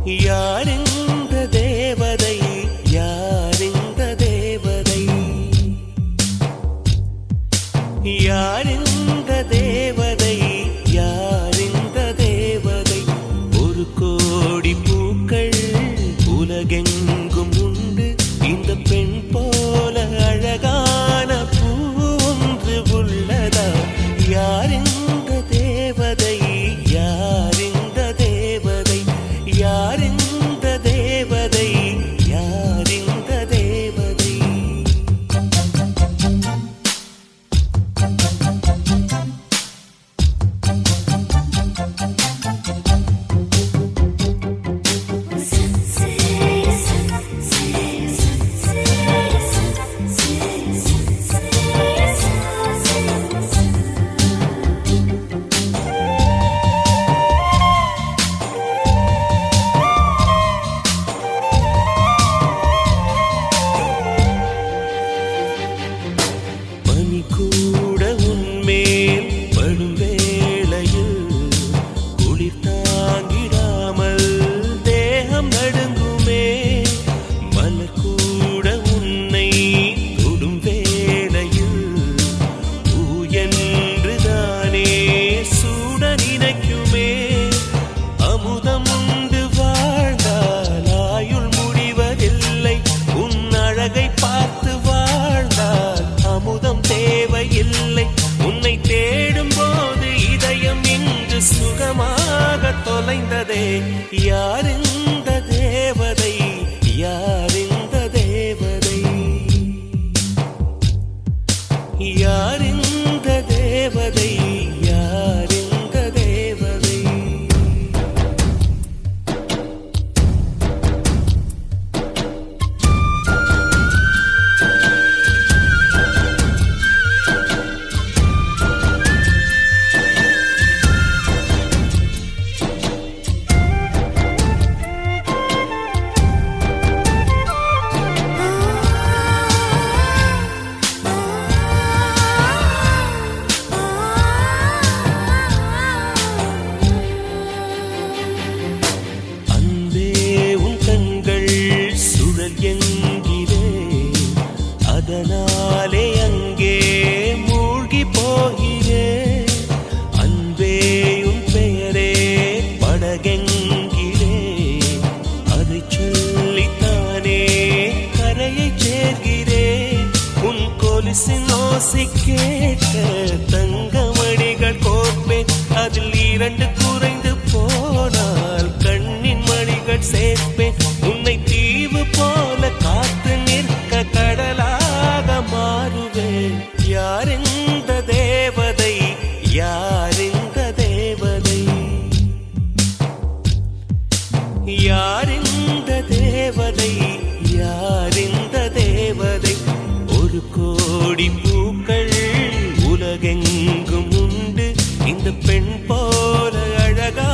யாரிந்த தேவதை யாரிந்த தேவதை யாரிந்த தேவதை யாரிந்த தேவதை ஒரு கோடி பூக்கள் உலகெங்கும் உண்டு இந்த பெண் போல அழகான பூ ஒன்று உள்ளதா யாரிந்த தேவதை யாரிந்த தேவதை யாரிந்த தேவதை யாரிந்த தேவதை கூட உன்மேல் படும் வேளையில் குளிர் தாங்கிடாமல் தேகம் நடுங்குமே மலர் கூட உன்னை தொடும் வேளையில் பூ என்றுதானே சூட நினைக்குமே அமுதம் உண்டு வாழ்ந்தால் ஆயுள் முடிவதில்லை உன் அழகை பார்த்து வாழ்ந்தால் அமுதம் தேவையில்லை உன்னை தேடும் போது இதயம் இன்று சுகமாக தொலைந்ததே யாரிந்த தேவதை யாரிந்த தேவதை யாரிந்த தேவதை யாரிந்த தேவதை என்கிறே அதனாலே அங்கே மூழ்கி போகிறே அன்பே உன் பெயரே படகென்கிறே அதை சொல்லித்தானே கரையை சேர்கிறேன் உன் கொலுசின் ஓசை கேட்க தங்கமணிகள் கோர்ப்பேன் அதில் 2 குறைந்து போனால் கண்ணின் மணிகள் சேர்ப்பேன் உன்னை தீவு போல காத்து நிற்க கடலாக மாறுவேன் யாரிந்த தேவதை யாரிந்த தேவதை யாரிந்த தேவதை யாரிந்த தேவதை ஒரு கோடி பூக்கள் உலகெங்கும் உண்டு இந்த பெண் போல அழகா